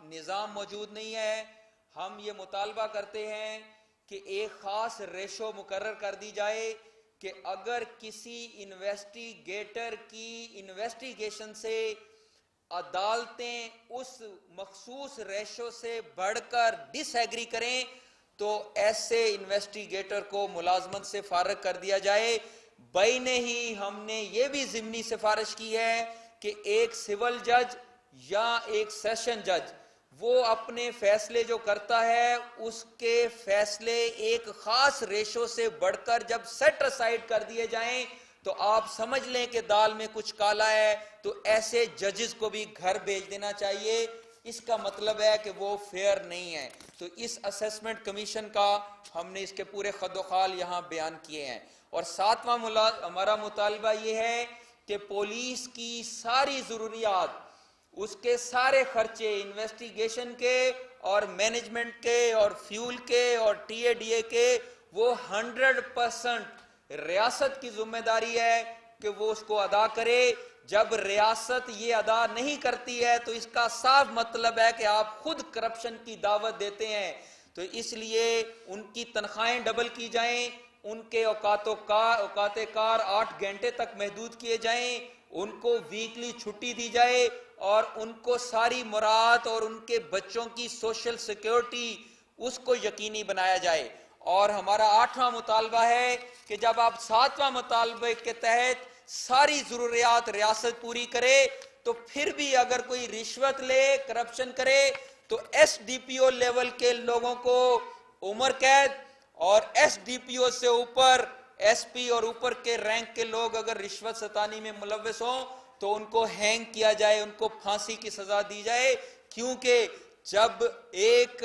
نظام موجود نہیں ہے. ہم یہ مطالبہ کرتے ہیں کہ ایک خاص ریشو مقرر کر دی جائے کہ اگر کسی انویسٹیگیٹر کی انویسٹیگیشن سے عدالتیں اس مخصوص ریشو سے بڑھ کر ڈس ایگری کریں تو ایسے انویسٹیگیٹر کو ملازمت سے فارغ کر دیا جائے. بین ہی ہم نے یہ بھی ضمنی سفارش کی ہے کہ ایک سول جج یا ایک سیشن جج وہ اپنے فیصلے جو کرتا ہے اس کے فیصلے ایک خاص ریشو سے بڑھ کر جب سیٹ اسائیڈ کر دیے جائیں تو آپ سمجھ لیں کہ دال میں کچھ کالا ہے, تو ایسے ججز کو بھی گھر بھیج دینا چاہیے. اس کا مطلب ہے کہ وہ فیئر نہیں ہے. تو اس اسیسمنٹ کمیشن کا ہم نے اس کے پورے خد و خال یہاں بیان کیے ہیں. اور ساتواں ہمارا مطالبہ یہ ہے کہ پولیس کی ساری ضروریات, اس کے سارے خرچے انویسٹیگیشن کے اور مینجمنٹ کے اور فیول کے اور ٹی اے ڈی اے کے, وہ 100% ریاست کی ذمہ داری ہے کہ وہ اس کو ادا کرے. جب ریاست یہ ادا نہیں کرتی ہے تو اس کا صاف مطلب ہے کہ آپ خود کرپشن کی دعوت دیتے ہیں. تو اس لیے ان کی تنخواہیں ڈبل کی جائیں, ان کے اوقات کار 8 گھنٹے تک محدود کیے جائیں, ان کو ویکلی چھٹی دی جائے اور ان کو ساری مراعات اور ان کے بچوں کی سوشل سیکیورٹی اس کو یقینی بنایا جائے. اور ہمارا 8واں مطالبہ ہے کہ جب آپ 7واں مطالبے کے تحت ساری ضروریات ریاست پوری کرے تو پھر بھی اگر کوئی رشوت لے, کرپشن کرے, تو S D P O level کے لوگوں کو عمر قید, اور ایس ڈی پی او سے اوپر ایس پی اور اوپر کے رینک کے لوگ اگر رشوت ستانی میں ملوث ہوں تو ان کو ہینگ کیا جائے, ان کو پھانسی کی سزا دی جائے. کیونکہ جب ایک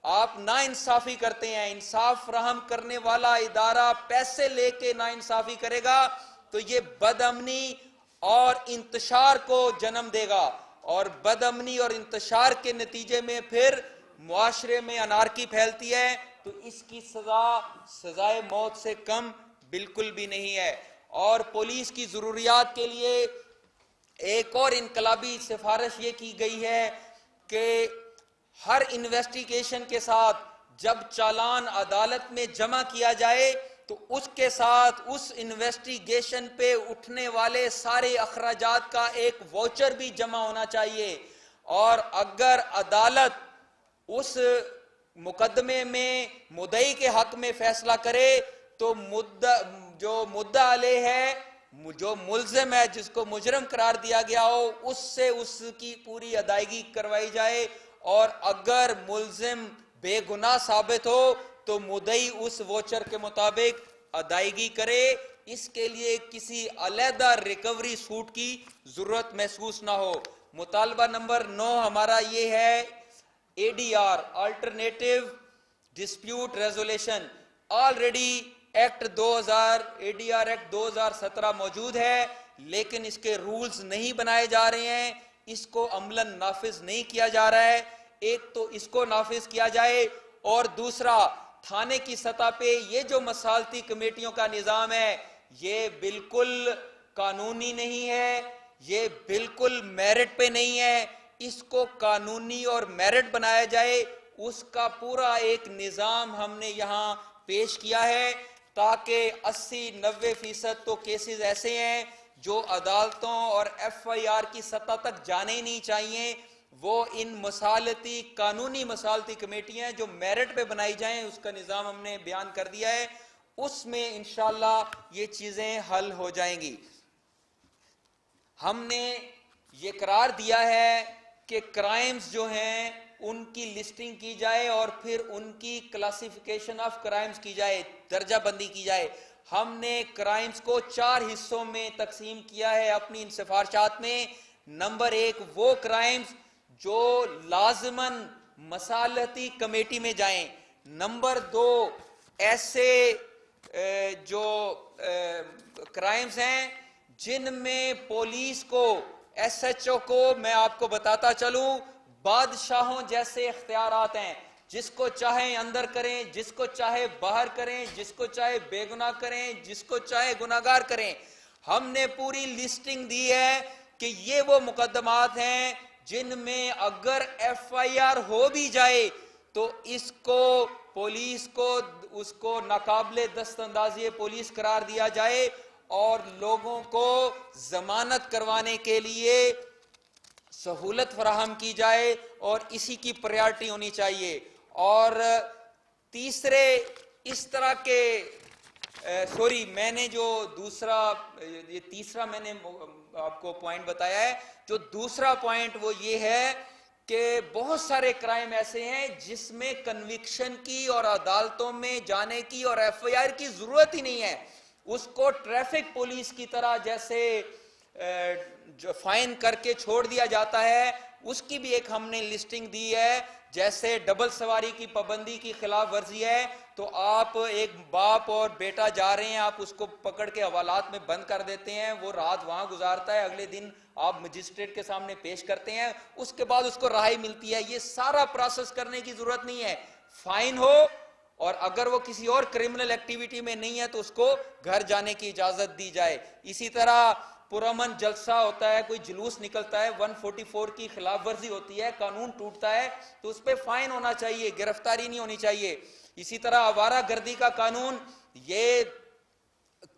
آپ ناانصافی کرتے ہیں, انصاف فراہم کرنے والا ادارہ پیسے لے کے ناانصافی کرے گا تو یہ بد امنی اور انتشار کو جنم دے گا, اور بد امنی اور انتشار کے نتیجے میں پھر معاشرے میں انارکی پھیلتی ہے. تو اس کی سزائے موت سے کم بالکل بھی نہیں ہے. اور پولیس کی ضروریات کے لیے ایک اور انقلابی سفارش یہ کی گئی ہے کہ ہر انویسٹیگیشن کے ساتھ جب چالان عدالت میں جمع کیا جائے تو اس کے ساتھ اس انویسٹیگیشن پہ اٹھنے والے سارے اخراجات کا ایک واؤچر بھی جمع ہونا چاہیے. اور اگر عدالت اس مقدمے میں مدعی کے حق میں فیصلہ کرے تو جو مدعا علیہ ہے, جو ملزم ہے, جس کو مجرم قرار دیا گیا ہو, اس سے اس کی پوری ادائیگی کروائی جائے, اور اگر ملزم بے گناہ ثابت ہو تو مدعی اس ووچر کے مطابق ادائیگی کرے. اس کے لیے کسی علیحدہ ریکوری سوٹ کی ضرورت محسوس نہ ہو. مطالبہ نمبر 9 ہمارا یہ ہے A D R, alternative dispute resolution. Already act 2000 A D R act 2017 موجود ہے, لیکن اس کے رولز نہیں بنائے جا رہے ہیں, اس کو عملاً نافذ نہیں کیا جا رہا ہے. ایک تو اس کو نافذ کیا جائے, اور دوسرا تھانے کی سطح پہ یہ جو مصالحتی کمیٹیوں کا نظام ہے یہ بالکل قانونی نہیں ہے, یہ بالکل میرٹ پہ نہیں ہے. اس کو قانونی اور میرٹ بنایا جائے. اس کا پورا ایک نظام ہم نے یہاں پیش کیا ہے تاکہ 80-90% تو کیسز ایسے ہیں جو عدالتوں اور ایف آئی آر کی سطح تک جانے ہی نہیں چاہیے, وہ ان مصالحتی قانونی مصالحتی کمیٹیاں جو میرٹ پہ بنائی جائیں. اس کا نظام ہم نے بیان کر دیا ہے, اس میں انشاءاللہ یہ چیزیں حل ہو جائیں گی. ہم نے یہ قرار دیا ہے کہ کرائمز جو ہیں ان کی لسٹنگ کی جائے اور پھر ان کی کلاسیفیکیشن آف کرائمز کی جائے, درجہ بندی کی جائے. ہم نے کرائمز کو 4 حصوں میں تقسیم کیا ہے اپنی ان سفارشات میں. نمبر 1 وہ کرائمز جو لازماً مصالحتی کمیٹی میں جائیں. نمبر 2 ایسے جو کرائمز ہیں جن میں پولیس کو, ایس ایچ او کو, میں آپ کو بتاتا چلوں, بادشاہوں جیسے اختیارات ہیں, جس کو چاہیں اندر کریں, جس کو چاہے باہر کریں, جس کو چاہے بے گناہ کریں, جس کو چاہے گناہگار کریں. ہم نے پوری لسٹنگ دی ہے کہ یہ وہ مقدمات ہیں جن میں اگر ایف آئی آر ہو بھی جائے تو اس کو پولیس کو اس کو ناقابل دست اندازی پولیس قرار دیا جائے اور لوگوں کو ضمانت کروانے کے لیے سہولت فراہم کی جائے اور اسی کی پریارٹی ہونی چاہیے. اور تیسرے اس طرح کے میں نے جو یہ تیسرا میں نے آپ کو پوائنٹ بتایا ہے. جو دوسرا پوائنٹ وہ یہ ہے کہ بہت سارے کرائم ایسے ہیں جس میں کنوکشن کی اور عدالتوں میں جانے کی اور ایف آئی آر کی ضرورت ہی نہیں ہے. اس کو ٹریفک پولیس کی طرح جیسے جو فائن کر کے چھوڑ دیا جاتا ہے, اس کی بھی ایک ہم نے لسٹنگ دی ہے. جیسے ڈبل سواری کی پابندی کی خلاف ورزی ہے تو آپ ایک باپ اور بیٹا جا رہے ہیں, آپ اس کو پکڑ کے حوالات میں بند کر دیتے ہیں, وہ رات وہاں گزارتا ہے, اگلے دن آپ مجسٹریٹ کے سامنے پیش کرتے ہیں, اس کے بعد اس کو رہائی ملتی ہے. یہ سارا پروسیس کرنے کی ضرورت نہیں ہے, فائن ہو اور اگر وہ کسی اور کرمنل ایکٹیویٹی میں نہیں ہے تو اس کو گھر جانے کی اجازت دی جائے. اسی طرح پرامن جلسہ ہوتا ہے, کوئی جلوس نکلتا ہے, 144 کی خلاف ورزی ہوتی ہے, قانون ٹوٹتا ہے تو اس پہ فائن ہونا چاہیے, گرفتاری نہیں ہونی چاہیے. اسی طرح آوارہ گردی کا قانون, یہ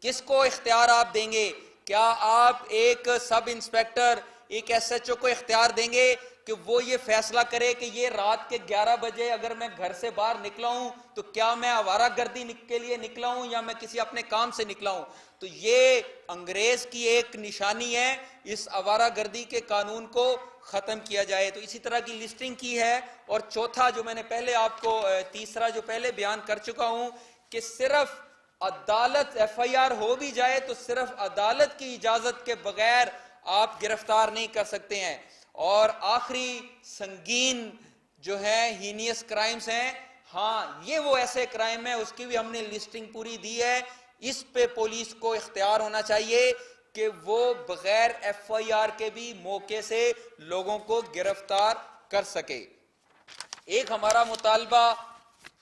کس کو اختیار آپ دیں گے؟ کیا آپ ایک سب انسپیکٹر, ایک ایس ایچ او کو اختیار دیں گے کہ وہ یہ فیصلہ کرے کہ یہ رات کے 11 بجے اگر میں گھر سے باہر نکلا ہوں تو کیا میں آوارہ گردی کے لیے نکلا ہوں یا میں کسی اپنے کام سے نکلا ہوں؟ تو یہ انگریز کی ایک نشانی ہے, اس آوارہ گردی کے قانون کو ختم کیا جائے. تو اسی طرح کی لسٹنگ کی ہے. اور چوتھا جو میں نے پہلے آپ کو تیسرا جو پہلے بیان کر چکا ہوں کہ صرف عدالت ایف آئی آر ہو بھی جائے تو صرف عدالت کی اجازت کے بغیر آپ گرفتار نہیں کر سکتے ہیں. اور آخری سنگین جو ہے ہینیس کرائمز ہیں, ہاں یہ وہ ایسے کرائم ہیں, اس کی بھی ہم نے لسٹنگ پوری دی ہے. اس پہ پولیس کو اختیار ہونا چاہیے کہ وہ بغیر ایف آئی آر کے بھی موقع سے لوگوں کو گرفتار کر سکے. ایک ہمارا مطالبہ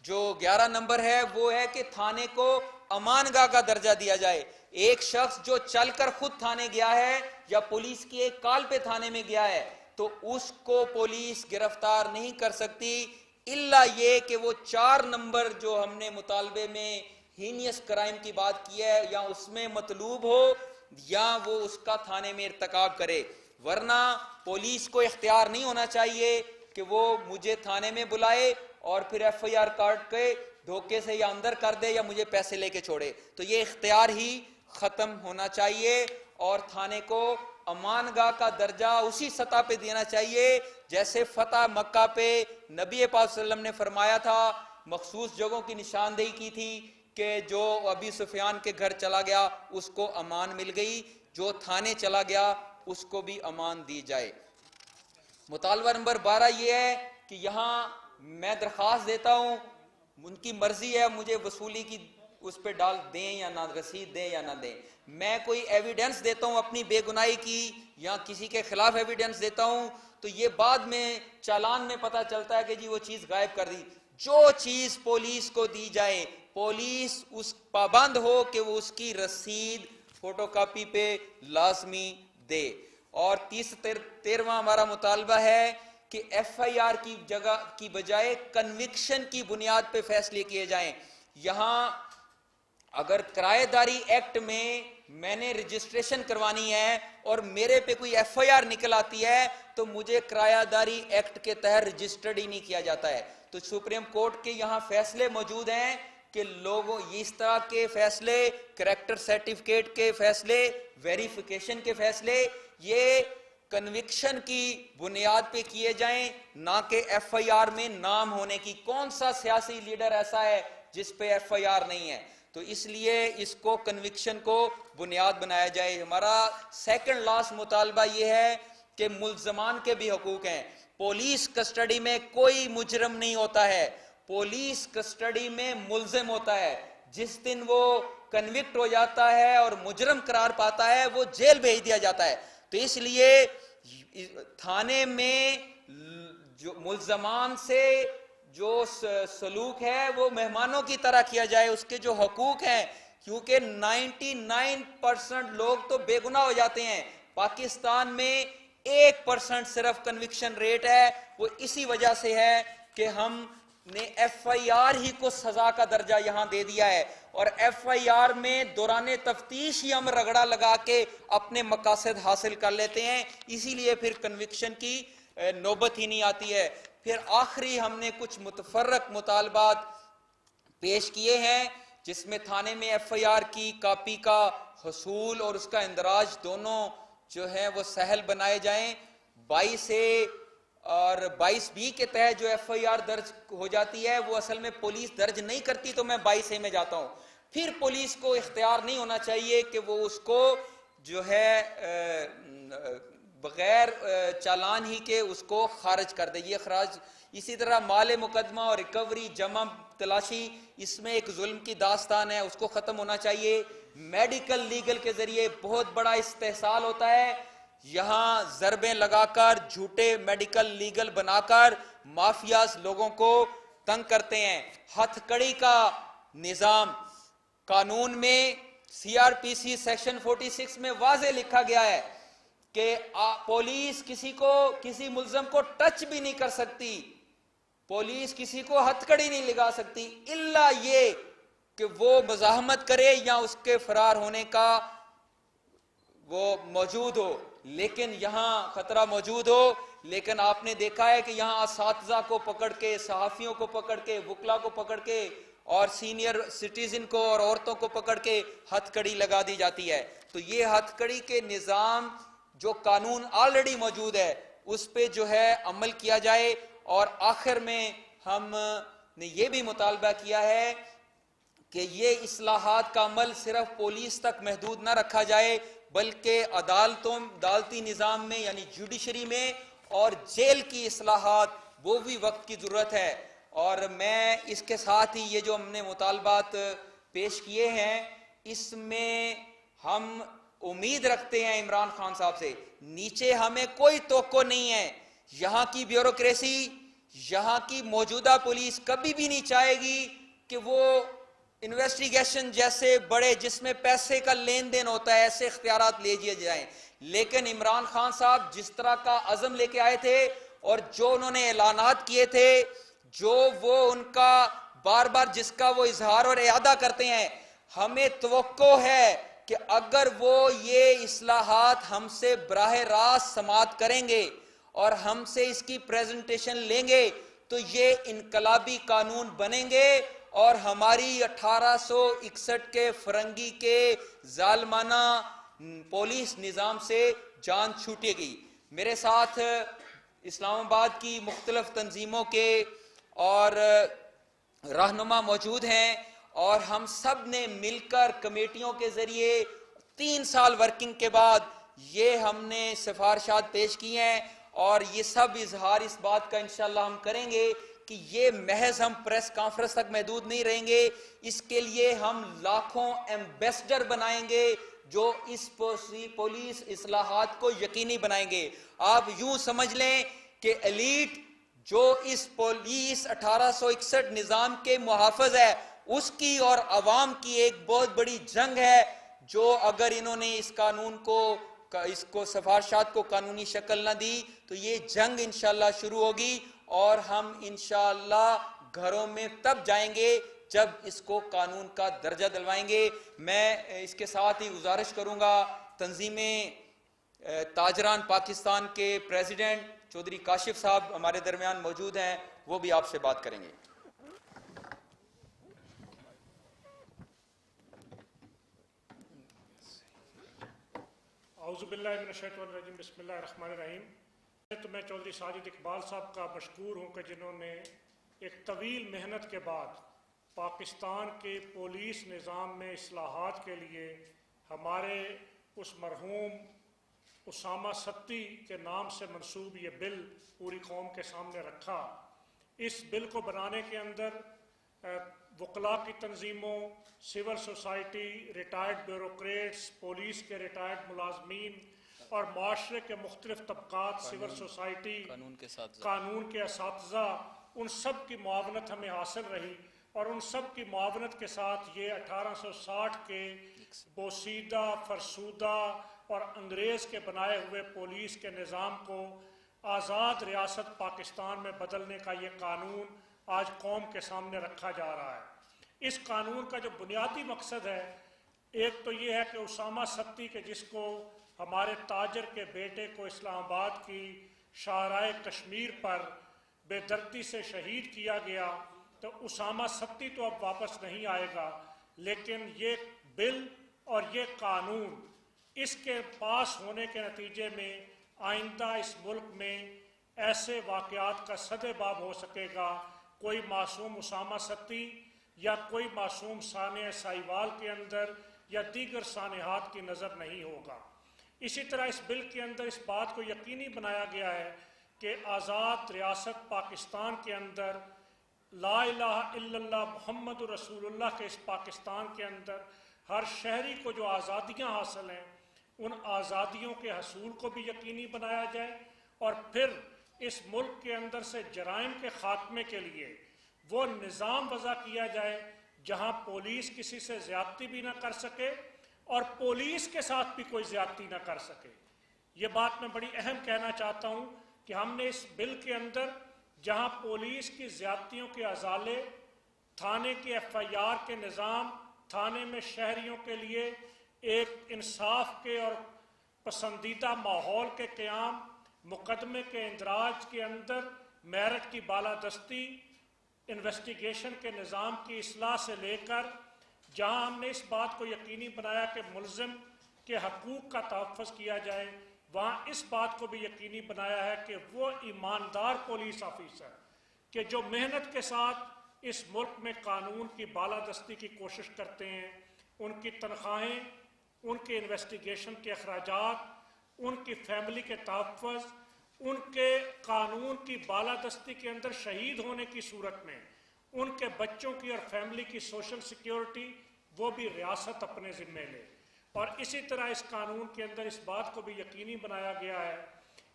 جو 11 نمبر ہے وہ ہے کہ تھانے کو امان گاہ کا درجہ دیا جائے. ایک شخص جو چل کر خود تھانے گیا ہے یا پولیس کی ایک کال پہ تھانے میں گیا ہے تو اس کو پولیس گرفتار نہیں کر سکتی الا یہ کہ وہ 4 نمبر جو ہم نے مطالبے میں ہینیس کرائم کی بات کی ہے یا اس میں مطلوب ہو یا وہ اس کا تھانے میں ارتکاب کرے. ورنہ پولیس کو اختیار نہیں ہونا چاہیے کہ وہ مجھے تھانے میں بلائے اور پھر ایف آئی آر کاٹ کے دھوکے سے یا اندر کر دے یا مجھے پیسے لے کے چھوڑے. تو یہ اختیار ہی ختم ہونا چاہیے اور تھانے کو امان گاہ کا درجہ اسی سطح پہ دینا چاہیے جیسے فتح مکہ پہ نبی پاک صلی اللہ علیہ وسلم نے فرمایا تھا, مخصوص جگہوں کی نشاندہی کی تھی کہ جو ابی سفیان کے گھر چلا گیا اس کو امان مل گئی, جو تھانے چلا گیا اس کو بھی امان دی جائے. مطالبہ نمبر 12 یہ ہے کہ یہاں میں درخواست دیتا ہوں, ان کی مرضی ہے مجھے وصولی کی اس پہ ڈال دیں یا نہ, رسید دیں یا نہ دیں. میں کوئی ایویڈنس دیتا ہوں اپنی بے گناہی کی یا کسی کے خلاف ایویڈنس دیتا ہوں تو یہ بعد میں چالان میں پتہ چلتا ہے کہ جی وہ چیز غائب کر دی. جو چیز پولیس کو دی جائے پولیس اس پابند ہو کہ وہ اس کی رسید فوٹو کاپی پہ لازمی دے. اور 13واں ہمارا مطالبہ ہے کہ ایف آئی آر کی جگہ کی بجائے کنوکشن کی بنیاد پہ فیصلے کیے جائیں. یہاں اگر کرایہ داری ایکٹ میں نے رجسٹریشن کروانی ہے اور میرے پہ کوئی ایف آئی آر نکل آتی ہے تو مجھے کرایہ داری ایکٹ کے تحت رجسٹرڈ ہی نہیں کیا جاتا ہے. تو سپریم کورٹ کے یہاں فیصلے موجود ہیں کہ لوگوں اس طرح کے فیصلے, کریکٹر سرٹیفکیٹ کے فیصلے, ویریفیکیشن کے فیصلے, یہ کنوکشن کی بنیاد پہ کیے جائیں نہ کہ ایف آئی آر میں نام ہونے کی. کون سا سیاسی لیڈر ایسا ہے جس پہ ایف آئی آر نہیں ہے؟ تو اس لیے اس کو کنوکشن کو بنیاد بنایا جائے. ہمارا سیکنڈ لاسٹ مطالبہ یہ ہے کہ ملزمان کے بھی حقوق ہیں. پولیس کسٹڈی میں کوئی مجرم نہیں ہوتا ہے, پولیس کسٹڈی میں ملزم ہوتا ہے. جس دن وہ کنوکٹ ہو جاتا ہے اور مجرم قرار پاتا ہے وہ جیل بھیج دیا جاتا ہے. تو اس لیے تھانے میں جو ملزمان سے جو سلوک ہے وہ مہمانوں کی طرح کیا جائے, اس کے جو حقوق ہیں, کیونکہ 99% لوگ تو بے گناہ ہو جاتے ہیں. پاکستان میں 1% صرف کنوکشن ریٹ ہے، وہ اسی وجہ سے ہے کہ ہم نے ایف آئی آر ہی کو سزا کا درجہ یہاں دے دیا ہے، اور ایف آئی آر میں دوران تفتیش ہی ہم رگڑا لگا کے اپنے مقاصد حاصل کر لیتے ہیں، اسی لیے پھر کنوکشن کی نوبت ہی نہیں آتی ہے۔ پھر آخری ہم نے کچھ متفرق مطالبات پیش کیے ہیں، جس میں تھانے میں ایف آئی آر کی کاپی کا حصول اور اس کا اندراج دونوں جو ہیں وہ سہل بنائے جائیں۔ 22A اور 22B کے تحت جو ایف آئی آر درج ہو جاتی ہے وہ اصل میں پولیس درج نہیں کرتی، تو میں 22A میں جاتا ہوں، پھر پولیس کو اختیار نہیں ہونا چاہیے کہ وہ اس کو جو ہے بغیر چالان ہی کے اس کو خارج کر دے، یہ خراج۔ اسی طرح مال مقدمہ اور ریکوری جمع تلاشی، اس میں ایک ظلم کی داستان ہے، اس کو ختم ہونا چاہیے۔ میڈیکل لیگل کے ذریعے بہت بڑا استحصال ہوتا ہے، یہاں ضربیں لگا کر جھوٹے میڈیکل لیگل بنا کر مافیاز لوگوں کو تنگ کرتے ہیں۔ ہتھ کڑی کا نظام قانون میں C R P C section 46 میں واضح لکھا گیا ہے کہ پولیس کسی ملزم کو ٹچ بھی نہیں کر سکتی، پولیس کسی کو ہتھ کڑی نہیں لگا سکتی، الا یہ کہ وہ مزاحمت کرے یا اس کے فرار ہونے کا وہ موجود ہو، لیکن یہاں خطرہ موجود ہو۔ لیکن آپ نے دیکھا ہے کہ یہاں اساتذہ کو پکڑ کے، صحافیوں کو پکڑ کے، وکلا کو پکڑ کے اور سینئر سٹیزن کو اور عورتوں کو پکڑ کے ہتھ کڑی لگا دی جاتی ہے۔ تو یہ ہتھ کڑی کے نظام جو قانون آلریڈی موجود ہے اس پہ جو ہے عمل کیا جائے۔ اور آخر میں ہم نے یہ بھی مطالبہ کیا ہے کہ یہ اصلاحات کا عمل صرف پولیس تک محدود نہ رکھا جائے، بلکہ عدالتی نظام میں یعنی جوڈیشری میں اور جیل کی اصلاحات، وہ بھی وقت کی ضرورت ہے۔ اور میں اس کے ساتھ ہی یہ جو ہم نے مطالبات پیش کیے ہیں، اس میں ہم امید رکھتے ہیں عمران خان صاحب سے، نیچے ہمیں کوئی توقع نہیں ہے، یہاں کی بیوروکریسی، یہاں کی موجودہ پولیس کبھی بھی نہیں چاہے گی کہ وہ انویسٹیگیشن جیسے بڑے جس میں پیسے کا لین دین ہوتا ہے ایسے اختیارات لے لیے جائیں۔ لیکن عمران خان صاحب جس طرح کا عزم لے کے آئے تھے اور جو انہوں نے اعلانات کیے تھے، جو وہ ان کا بار بار جس کا وہ اظہار اور اعادہ کرتے ہیں، ہمیں توقع ہے کہ اگر وہ یہ اصلاحات ہم سے براہ راست سماعت کریں گے اور ہم سے اس کی پریزنٹیشن لیں گے تو یہ انقلابی قانون بنیں گے اور ہماری 1861 کے فرنگی کے ظالمانہ پولیس نظام سے جان چھوٹے گی۔ میرے ساتھ اسلام آباد کی مختلف تنظیموں کے اور رہنما موجود ہیں، اور ہم سب نے مل کر کمیٹیوں کے ذریعے 3 سال ورکنگ کے بعد یہ ہم نے سفارشات پیش کی ہیں، اور یہ سب اظہار اس بات کا انشاءاللہ ہم کریں گے کہ یہ محض ہم پریس کانفرنس تک محدود نہیں رہیں گے، اس کے لیے ہم لاکھوں ایمبیسڈر بنائیں گے جو اس پولیس اصلاحات کو یقینی بنائیں گے۔ آپ یوں سمجھ لیں کہ ایلیٹ جو اس پولیس 1861 نظام کے محافظ ہے، اس کی اور عوام کی ایک بہت بڑی جنگ ہے، جو اگر انہوں نے اس قانون کو سفارشات کو قانونی شکل نہ دی تو یہ جنگ انشاءاللہ شروع ہوگی، اور ہم انشاءاللہ گھروں میں تب جائیں گے جب اس کو قانون کا درجہ دلوائیں گے۔ میں اس کے ساتھ ہی گزارش کروں گا، تنظیم تاجران پاکستان کے پریزیڈنٹ چودھری کاشف صاحب ہمارے درمیان موجود ہیں، وہ بھی آپ سے بات کریں گے۔ اعوذ باللہ من الشیطان الرجیم، بسم اللہ الرحمن الرحیم۔ تو میں چودھری ساجد اقبال صاحب کا مشکور ہوں کہ جنہوں نے ایک طویل محنت کے بعد پاکستان کے پولیس نظام میں اصلاحات کے لیے ہمارے اس مرحوم اسامہ ستی کے نام سے منسوب یہ بل پوری قوم کے سامنے رکھا۔ اس بل کو بنانے کے اندر وکلاء کی تنظیموں، civil society, retired bureaucrats, police کے ریٹائرڈ ملازمین اور معاشرے کے مختلف طبقات، سول سوسائٹی، قانون کے اساتذہ، ان سب کی معاونت ہمیں حاصل رہی، اور ان سب کی معاونت کے ساتھ یہ 1860 کے بوسیدہ، فرسودہ اور انگریز کے بنائے ہوئے پولیس کے نظام کو آزاد ریاست پاکستان میں بدلنے کا یہ قانون آج قوم کے سامنے رکھا جا رہا ہے۔ اس قانون کا جو بنیادی مقصد ہے، ایک تو یہ ہے کہ اسامہ ستی کے جس کو ہمارے تاجر کے بیٹے کو اسلام آباد کی شاہراہ کشمیر پر بے دردی سے شہید کیا گیا، تو اسامہ ستی تو اب واپس نہیں آئے گا، لیکن یہ بل اور یہ قانون اس کے پاس ہونے کے نتیجے میں آئندہ اس ملک میں ایسے واقعات کا سدِ باب ہو سکے گا۔ کوئی معصوم اسامہ ستی یا کوئی معصوم سانحہ سائیوال کے اندر یا دیگر سانحات کی نظر نہیں ہوگا۔ اسی طرح اس بل کے اندر اس بات کو یقینی بنایا گیا ہے کہ آزاد ریاست پاکستان کے اندر لا الہ الا اللہ محمد رسول اللہ کے اس پاکستان کے اندر ہر شہری کو جو آزادیاں حاصل ہیں، ان آزادیوں کے حصول کو بھی یقینی بنایا جائے، اور پھر اس ملک کے اندر سے جرائم کے خاتمے کے لیے وہ نظام وضع کیا جائے جہاں پولیس کسی سے زیادتی بھی نہ کر سکے اور پولیس کے ساتھ بھی کوئی زیادتی نہ کر سکے۔ یہ بات میں بڑی اہم کہنا چاہتا ہوں کہ ہم نے اس بل کے اندر جہاں پولیس کی زیادتیوں کے ازالے، تھانے کے ایف آئی آر کے نظام، تھانے میں شہریوں کے لیے ایک انصاف کے اور پسندیدہ ماحول کے قیام، مقدمے کے اندراج کے اندر میرٹ کی بالادستی، انویسٹیگیشن کے نظام کی اصلاح سے لے کر جہاں ہم نے اس بات کو یقینی بنایا کہ ملزم کے حقوق کا تحفظ کیا جائے، وہاں اس بات کو بھی یقینی بنایا ہے کہ وہ ایماندار پولیس آفیسر کہ جو محنت کے ساتھ اس ملک میں قانون کی بالادستی کی کوشش کرتے ہیں، ان کی تنخواہیں، ان کے انویسٹیگیشن کے اخراجات، ان کی فیملی کے تحفظ، ان کے قانون کی بالادستی کے اندر شہید ہونے کی صورت میں ان کے بچوں کی اور فیملی کی سوشل سیکیورٹی وہ بھی ریاست اپنے ذمے لے۔ اور اسی طرح اس قانون کے اندر اس بات کو بھی یقینی بنایا گیا ہے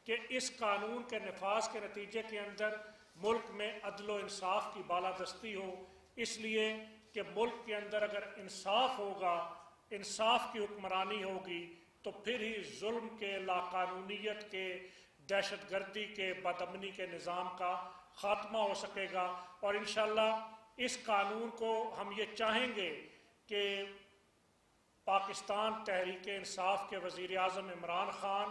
کہ اس قانون کے نفاذ کے نتیجے کے اندر ملک میں عدل و انصاف کی بالادستی ہو، اس لیے کہ ملک کے اندر اگر انصاف ہوگا، انصاف کی حکمرانی ہوگی، تو پھر ہی ظلم کے، لاقانونیت کے، دہشت گردی کے، بدامنی کے نظام کا خاتمہ ہو سکے گا۔ اور انشاءاللہ اس قانون کو ہم یہ چاہیں گے کہ پاکستان تحریک انصاف کے وزیر اعظم عمران خان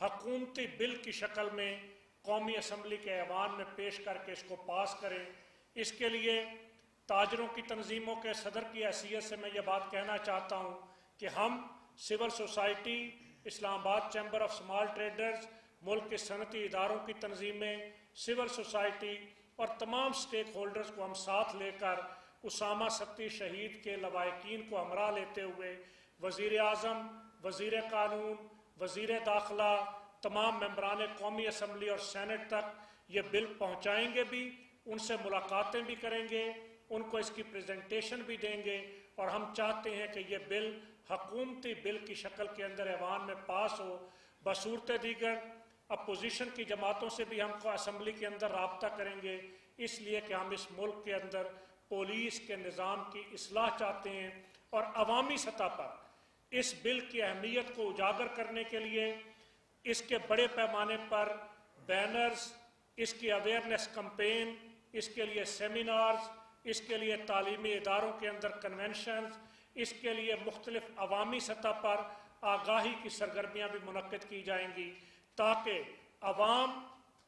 حکومتی بل کی شکل میں قومی اسمبلی کے ایوان میں پیش کر کے اس کو پاس کریں۔ اس کے لیے تاجروں کی تنظیموں کے صدر کی حیثیت سے میں یہ بات کہنا چاہتا ہوں کہ ہم سول سوسائٹی، اسلام آباد چیمبر آف اسمال ٹریڈرز، ملک کے صنعتی اداروں کی تنظیمیں، سول سوسائٹی اور تمام سٹیک ہولڈرز کو ہم ساتھ لے کر اسامہ ستی شہید کے لواحقین کو ہمراہ لیتے ہوئے وزیر اعظم، وزیر قانون، وزیر داخلہ، تمام ممبران قومی اسمبلی اور سینٹ تک یہ بل پہنچائیں گے بھی، ان سے ملاقاتیں بھی کریں گے، ان کو اس کی پریزنٹیشن بھی دیں گے، اور ہم چاہتے ہیں کہ یہ بل حکومتی بل کی شکل کے اندر ایوان میں پاس ہو۔ بصورت دیگر اپوزیشن کی جماعتوں سے بھی ہم کو اسمبلی کے اندر رابطہ کریں گے، اس لیے کہ ہم اس ملک کے اندر پولیس کے نظام کی اصلاح چاہتے ہیں، اور عوامی سطح پر اس بل کی اہمیت کو اجاگر کرنے کے لیے اس کے بڑے پیمانے پر بینرز، اس کی اویئرنیس کمپین، اس کے لیے سیمینارز، اس کے لیے تعلیمی اداروں کے اندر کنونشنز، اس کے لیے مختلف عوامی سطح پر آگاہی کی سرگرمیاں بھی منعقد کی جائیں گی، تاکہ عوام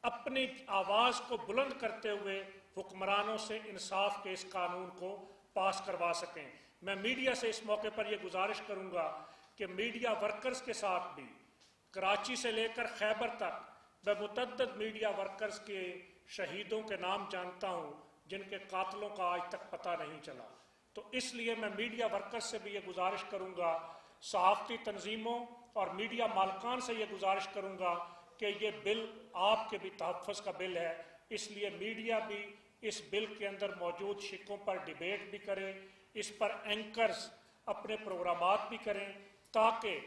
اپنی آواز کو بلند کرتے ہوئے حکمرانوں سے انصاف کے اس قانون کو پاس کروا سکیں۔ میں میڈیا سے اس موقع پر یہ گزارش کروں گا کہ میڈیا ورکرز کے ساتھ بھی، کراچی سے لے کر خیبر تک، میں متعدد میڈیا ورکرز کے شہیدوں کے نام جانتا ہوں جن کے قاتلوں کا آج تک پتہ نہیں چلا۔ تو اس لیے میں میڈیا ورکرز سے بھی یہ گزارش کروں گا، صحافتی تنظیموں اور میڈیا مالکان سے یہ گزارش کروں گا کہ یہ بل آپ کے بھی تحفظ کا بل ہے، اس لیے میڈیا بھی اس بل کے اندر موجود شقوں پر ڈیبیٹ بھی کرے، اس پر اینکرز اپنے پروگرامات بھی کریں، تاکہ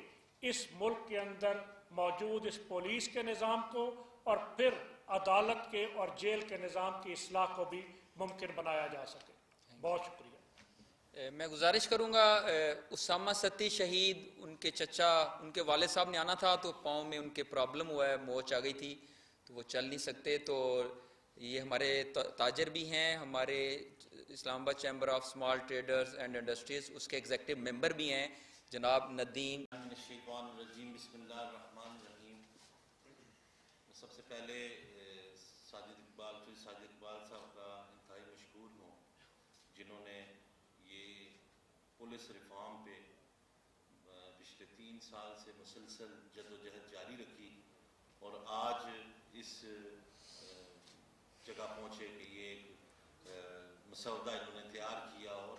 اس ملک کے اندر موجود اس پولیس کے نظام کو اور پھر عدالت کے اور جیل کے نظام کی اصلاح کو بھی ممکن بنایا جا سکے۔ بہت شکریہ۔ میں گزارش کروں گا، اسامہ ستی شہید، ان کے چچا، ان کے والد صاحب نے آنا تھا تو پاؤں میں ان کے پرابلم ہوا ہے، موچ آ گئی تھی تو وہ چل نہیں سکتے. تو یہ ہمارے تاجر بھی ہیں، ہمارے Islamabad chamber of small traders and industries, اس کے ایگزیکٹو ممبر بھی ہیں جناب ندیم. الشیطان الرجیم، بسم اللہ الرحمن الرحیم. سب سے پہلے ساجد اقبال صاحب کا انتہائی مشکور ہوں جنہوں نے یہ پولیس ریفارم پہ پچھلے 3 سال سے مسلسل جدوجہد جاری رکھی اور آج اس جگہ پہنچے کہ یہ ایک مسودہ انہوں نے تیار کیا اور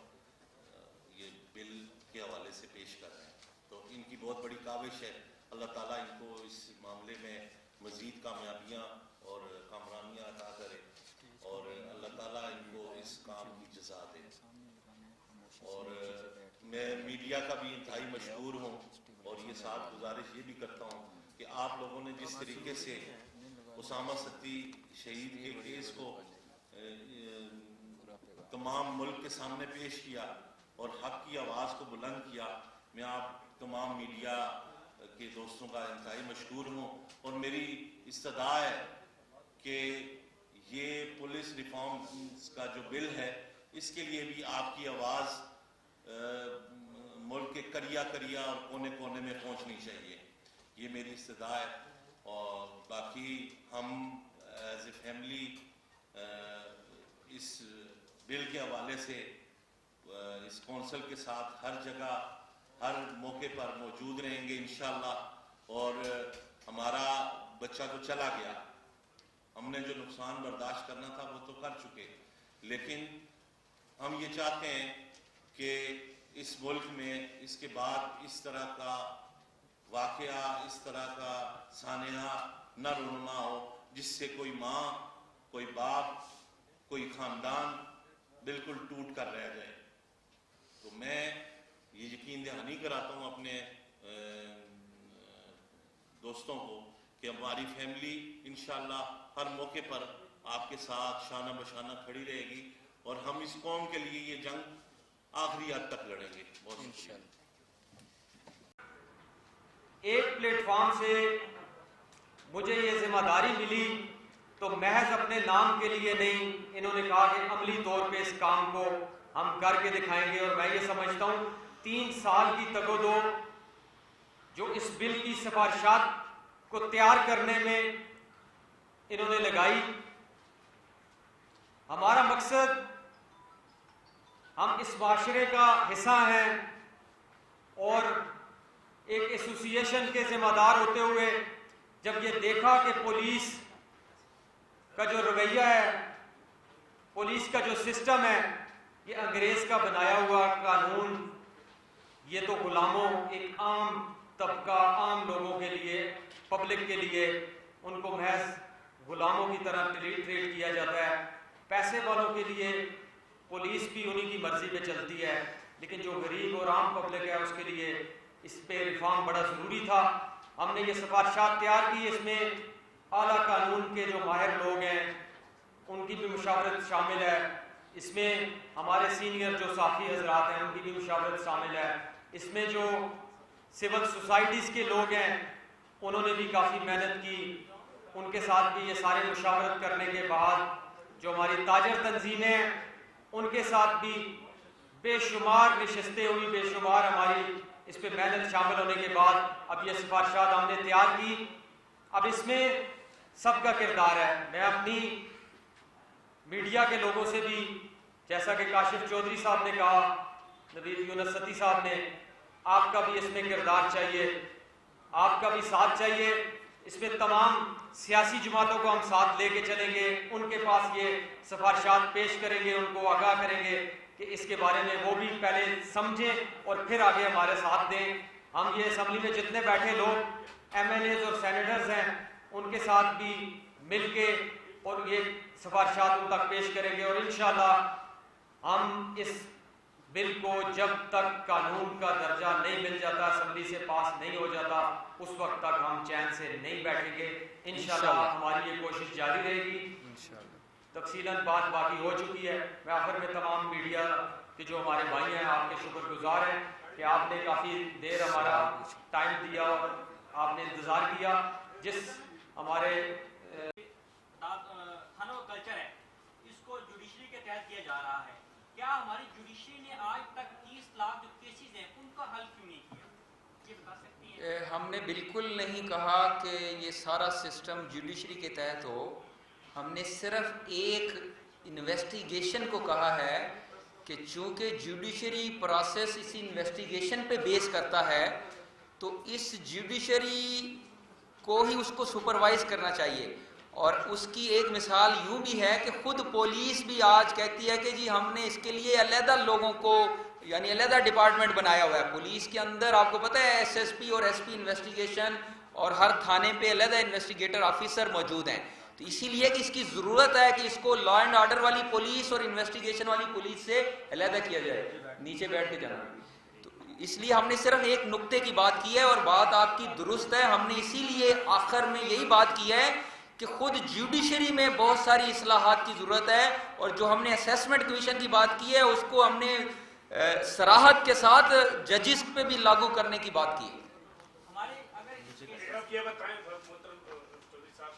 یہ بل کے حوالے سے پیش کر رہے ہیں. تو ان کی بہت بڑی کاوش ہے. اللہ تعالیٰ ان کو اس معاملے میں مزید کامیابیاں اور کامرانیاں عطا کرے اور اللہ تعالیٰ ان کو اس کام کی جزا دے. اور میں میڈیا کا بھی انتہائی مشکور ہوں اور یہ ساتھ گزارش یہ بھی کرتا ہوں کہ آپ لوگوں نے جس طریقے سے اسامہ ستی شہید کے کیس کو تمام ملک کے سامنے پیش کیا اور حق کی آواز کو بلند کیا، میں آپ تمام میڈیا کے دوستوں کا انتہائی مشکور ہوں. اور میری استدعا ہے کہ یہ پولیس ریفارم کا جو بل ہے اس کے لیے بھی آپ کی آواز ملک کے کریا کریا اور کونے کونے میں پہنچنی چاہیے. یہ میری استدعا ہے. اور باقی ہم ایز اے فیملی اس بل کے حوالے سے اس کونسل کے ساتھ ہر جگہ ہر موقع پر موجود رہیں گے انشاءاللہ. اور ہمارا بچہ تو چلا گیا، ہم نے جو نقصان برداشت کرنا تھا وہ تو کر چکے، لیکن ہم یہ چاہتے ہیں کہ اس ملک میں اس کے بعد اس طرح کا واقعہ، اس طرح کا سانحہ نہ رونما ہو جس سے کوئی ماں، کوئی باپ، کوئی خاندان بالکل ٹوٹ کر رہ جائے. تو میں یہ یقین دہانی کراتا ہوں اپنے دوستوں کو کہ ہماری فیملی انشاءاللہ ہر موقع پر آپ کے ساتھ شانہ بشانہ کھڑی رہے گی اور ہم اس قوم کے لیے یہ جنگ آخری حد تک لڑیں گے. بہت شکریہ. ایک پلیٹ فارم سے مجھے یہ ذمہ داری ملی تو محض اپنے نام کے لیے نہیں، انہوں نے کہا کہ عملی طور پہ اس کام کو ہم کر کے دکھائیں گے. اور میں یہ سمجھتا ہوں 3 سال کی تگ و دو جو اس بل کی سفارشات کو تیار کرنے میں انہوں نے لگائی، ہمارا مقصد، ہم اس معاشرے کا حصہ ہیں اور ایک ایسوسی ایشن کے ذمہ دار ہوتے ہوئے جب یہ دیکھا کہ پولیس کا جو رویہ ہے، پولیس کا جو سسٹم ہے، یہ انگریز کا بنایا ہوا قانون، یہ تو غلاموں، ایک عام طبقہ، عام لوگوں کے لیے، پبلک کے لیے ان کو محض غلاموں کی طرح ٹریٹ کیا جاتا ہے. پیسے والوں کے لیے پولیس بھی انہی کی مرضی پہ چلتی ہے، لیکن جو غریب اور عام پبلک ہے اس کے لیے اس پہ ریفارم بڑا ضروری تھا. ہم نے یہ سفارشات تیار کی، اس میں اعلیٰ قانون کے جو ماہر لوگ ہیں ان کی بھی مشاورت شامل ہے، اس میں ہمارے سینئر جو صحافی حضرات ہیں ان کی بھی مشاورت شامل ہے، اس میں جو سول سوسائٹیز کے لوگ ہیں انہوں نے بھی کافی محنت کی، ان کے ساتھ بھی یہ سارے مشاورت کرنے کے بعد جو ہماری تاجر تنظیمیں ہیں ان کے ساتھ بھی بے شمار نشستیں ہوئی، بے شمار ہماری اس پہ محنت شامل ہونے کے بعد اب یہ سفارشات ہم نے تیار کی. اب اس میں سب کا کردار ہے. میں اپنی میڈیا کے لوگوں سے بھی، جیسا کہ کاشف چودھری صاحب نے کہا، نوید یونس ستی صاحب نے، آپ کا بھی اس میں کردار چاہیے، آپ کا بھی ساتھ چاہیے. اس میں تمام سیاسی جماعتوں کو ہم ساتھ لے کے چلیں گے، ان کے پاس یہ سفارشات پیش کریں گے، ان کو آگاہ کریں گے کہ اس کے بارے میں وہ بھی پہلے سمجھیں اور پھر آگے ہمارے ساتھ دیں. ہم یہ اسمبلی میں جتنے بیٹھے لوگ ایم ایل ایز اور سینیٹرز ہیں ان کے ساتھ بھی مل کے اور یہ سفارشات ان تک پیش کریں گے. اور انشاءاللہ ہم اس بل کو جب تک قانون کا درجہ نہیں مل جاتا، اسمبلی سے پاس نہیں ہو جاتا، اس وقت تک ہم چین سے نہیں بیٹھیں گے. انشاءاللہ ہماری یہ کوشش جاری رہے گی. تفصیلاً بات باقی ہو چکی ہے. میں آخر میں تمام میڈیا کہ جو ہمارے بھائی ہیں آپ کے شکر گزار ہیں کہ آپ نے کافی دیر ہمارا ٹائم دیا اور آپ نے انتظار کیا. جس ہمارے تھانوں کا کلچر ہے اس کو جوڈیشری کے تحت کیا جا رہا ہے. کیا ہماری جوڈیشری نے آج تک 30 لاکھ جو کیسز ہیں ان کا حل کیوں نہیں کیا؟ یہ بتا سکتی ہیں؟ ہم نے بالکل نہیں کہا کہ یہ سارا سسٹم جوڈیشری کے تحت ہو. ہم نے صرف ایک انویسٹیگیشن کو کہا ہے کہ چونکہ جوڈیشری پروسیس اسی انویسٹیگیشن پہ بیس کرتا ہے تو اس جوڈیشری کو ہی اس کو سپروائز کرنا چاہیے. اور اس کی ایک مثال یوں بھی ہے کہ خود پولیس بھی آج کہتی ہے کہ جی ہم نے اس کے لیے علیحدہ لوگوں کو یعنی علیحدہ ڈپارٹمنٹ بنایا ہوا ہے. پولیس کے اندر آپ کو پتہ ہے ایس ایس پی اور ایس پی انویسٹیگیشن اور ہر تھانے پہ علیحدہ انویسٹیگیٹر آفیسر موجود ہیں. تو اسی لیے کہ اس کی ضرورت ہے کہ اس کو لا اینڈ آرڈر والی پولیس اور انویسٹیگیشن والی پولیس سے علیحدہ کیا جائے, نیچے بیٹھ کے جانا. تو اس لیے ہم نے صرف ایک نقطے کی بات کی ہے اور بات آپ کی درست ہے. ہم نے اسی لیے آخر میں یہی بات کی ہے کہ خود جوڈیشری میں بہت ساری اصلاحات کی ضرورت ہے اور جو ہم نے اسیسمنٹ کمیشن کی بات کی ہے اس کو ہم نے صراحت کے ساتھ ججز پہ بھی لاگو کرنے کی بات کی ہے. ہمارے اگر یہ بتائیں محترم چودھری صاحب